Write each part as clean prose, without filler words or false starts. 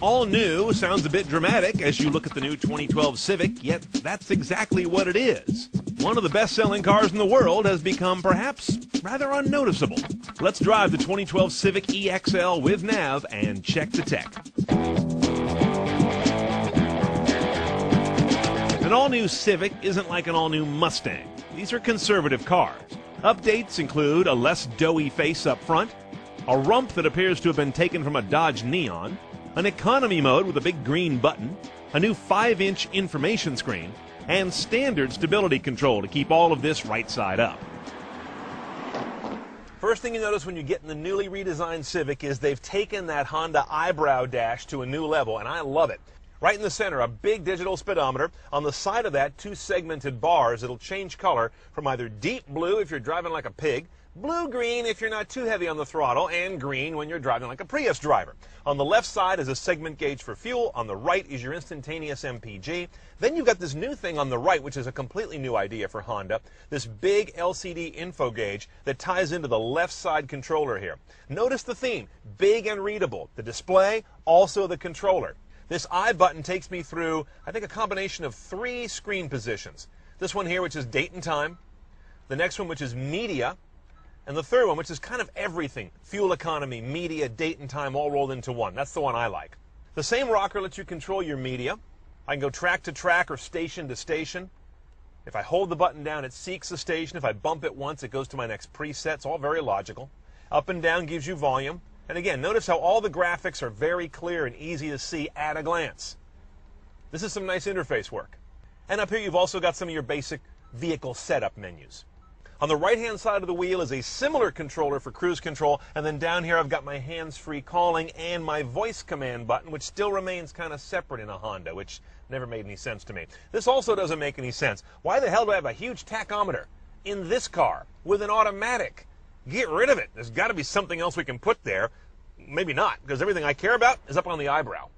All new sounds a bit dramatic as you look at the new 2012 Civic, yet that's exactly what it is. One of the best-selling cars in the world has become perhaps rather unnoticeable. Let's drive the 2012 Civic EXL with nav and check the tech. An all-new Civic isn't like an all-new Mustang. These are conservative cars. Updates include a less doughy face up front, a rump that appears to have been taken from a Dodge Neon, an economy mode with a big green button, a new 5-inch information screen, and standard stability control to keep all of this right side up. First thing you notice when you get in the newly redesigned Civic is they've taken that Honda eyebrow dash to a new level, and I love it. Right in the center, a big digital speedometer. On the side of that, 2 segmented bars. It'll change color from either deep blue if you're driving like a pig, blue-green if you're not too heavy on the throttle, and green when you're driving like a Prius driver. On the left side is a segment gauge for fuel. On the right is your instantaneous MPG. Then you've got this new thing on the right, which is a completely new idea for Honda, this big LCD info gauge that ties into the left side controller here. Notice the theme, big and readable. The display, also the controller. This I button takes me through, I think, a combination of 3 screen positions. This one here, which is date and time. The next one, which is media. And the third one, which is kind of everything. Fuel economy, media, date and time, all rolled into one. That's the one I like. The same rocker lets you control your media. I can go track to track or station to station. If I hold the button down, it seeks the station. If I bump it once, it goes to my next preset. It's all very logical. Up and down gives you volume. And again, notice how all the graphics are very clear and easy to see at a glance. This is some nice interface work. And up here you've also got some of your basic vehicle setup menus. On the right-hand side of the wheel is a similar controller for cruise control, and then down here I've got my hands-free calling and my voice command button, which still remains kind of separate in a Honda, which never made any sense to me. This also doesn't make any sense. Why the hell do I have a huge tachometer in this car with an automatic? Get rid of it. There's got to be something else we can put there. Maybe not, because everything I care about is up on the eyebrow.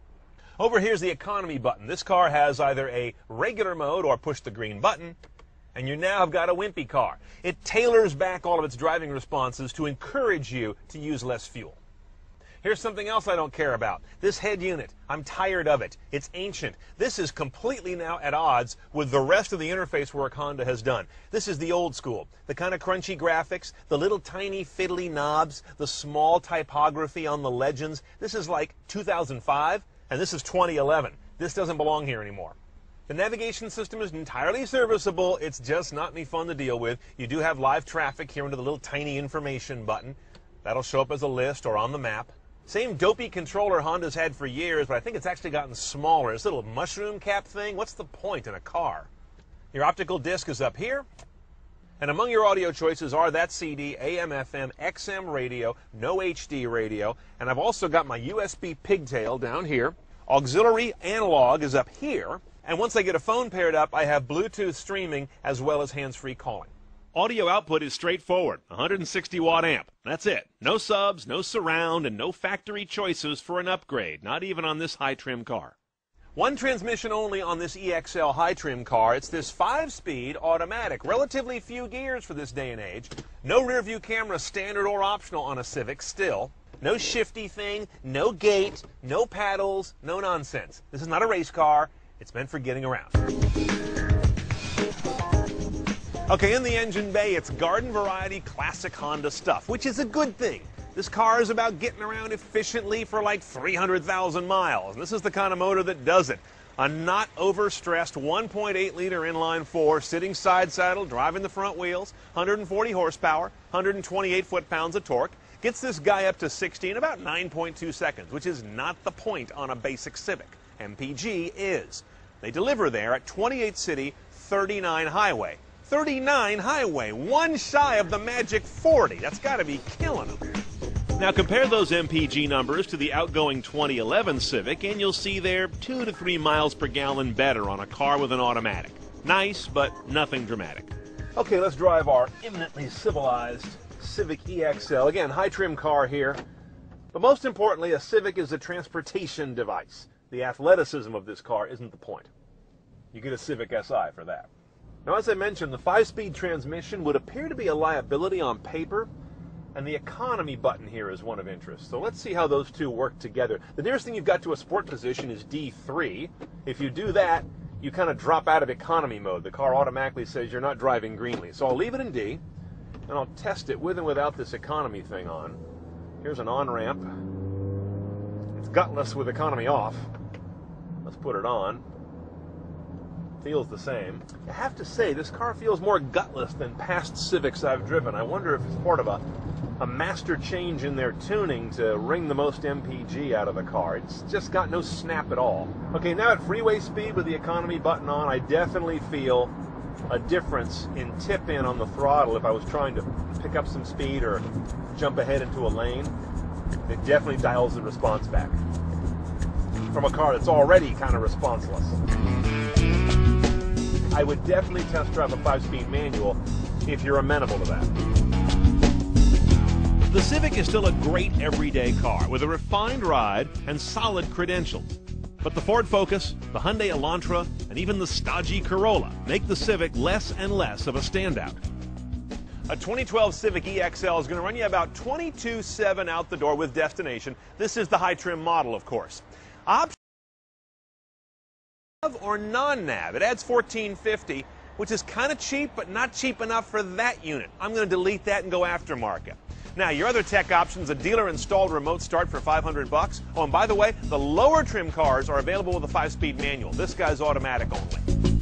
Over here's the economy button. This car has either a regular mode or push the green button, and you now have got a wimpy car. It tailors back all of its driving responses to encourage you to use less fuel. Here's something else I don't care about. This head unit. I'm tired of it. It's ancient. This is completely now at odds with the rest of the interface work Honda has done. This is the old school. The kind of crunchy graphics, the little tiny fiddly knobs, the small typography on the legends. This is like 2005, and this is 2011. This doesn't belong here anymore. The navigation system is entirely serviceable. It's just not any fun to deal with. You do have live traffic here under the little tiny information button. That'll show up as a list or on the map. Same dopey controller Honda's had for years, but I think it's actually gotten smaller. This little mushroom cap thing, what's the point in a car? Your optical disc is up here. And among your audio choices are that CD, AM, FM, XM radio, no HD radio. And I've also got my USB pigtail down here. Auxiliary analog is up here. And once I get a phone paired up, I have Bluetooth streaming as well as hands-free calling. Audio output is straightforward, 160 watt amp. That's it. No subs, no surround, and no factory choices for an upgrade, not even on this high-trim car. One transmission only on this EXL high-trim car. It's this 5-speed automatic. Relatively few gears for this day and age. No rear-view camera, standard or optional on a Civic still. No shifty thing, no gate, no paddles, no nonsense. This is not a race car. It's meant for getting around. Okay, in the engine bay, it's garden variety classic Honda stuff, which is a good thing. This car is about getting around efficiently for like 300,000 miles. And this is the kind of motor that does it. A not overstressed 1.8-liter inline-4 sitting side saddle, driving the front wheels, 140 horsepower, 128 foot-pounds of torque. Gets this guy up to 60 in about 9.2 seconds, which is not the point on a basic Civic. MPG is. They deliver there at 28 city, 39 highway. 39 highway, one shy of the magic 40. That's got to be killing them. Now compare those MPG numbers to the outgoing 2011 Civic, and you'll see they're 2 to 3 miles per gallon better on a car with an automatic. Nice, but nothing dramatic. Okay, let's drive our eminently civilized Civic EXL. Again, high-trim car here. But most importantly, a Civic is a transportation device. The athleticism of this car isn't the point. You get a Civic Si for that. Now, as I mentioned, the 5-speed transmission would appear to be a liability on paper, And the economy button here is one of interest. So let's see how those two work together. The nearest thing you've got to a sport position is D3. If you do that, you kind of drop out of economy mode. The car automatically says you're not driving greenly. So I'll leave it in D, and I'll test it with and without this economy thing on. Here's an on-ramp. It's gutless with economy off. Let's put it on. Feels the same. I have to say, this car feels more gutless than past Civics I've driven. I wonder if it's part of a master change in their tuning to wring the most MPG out of the car. It's just got no snap at all. Okay, now at freeway speed with the economy button on, I definitely feel a difference in tip-in on the throttle if I was trying to pick up some speed or jump ahead into a lane. It definitely dials the response back from a car that's already kind of responseless. I would definitely test drive a 5-speed manual if you're amenable to that. The Civic is still a great everyday car with a refined ride and solid credentials. But the Ford Focus, the Hyundai Elantra, and even the stodgy Corolla make the Civic less and less of a standout. A 2012 Civic EXL is going to run you about $22,700 out the door with destination. This is the high trim model, of course. Option or non-nav. It adds $1,450, which is kind of cheap, but not cheap enough for that unit. I'm going to delete that and go aftermarket. Now, your other tech options, a dealer-installed remote start for $500. Oh, and by the way, the lower trim cars are available with a 5-speed manual. This guy's automatic only.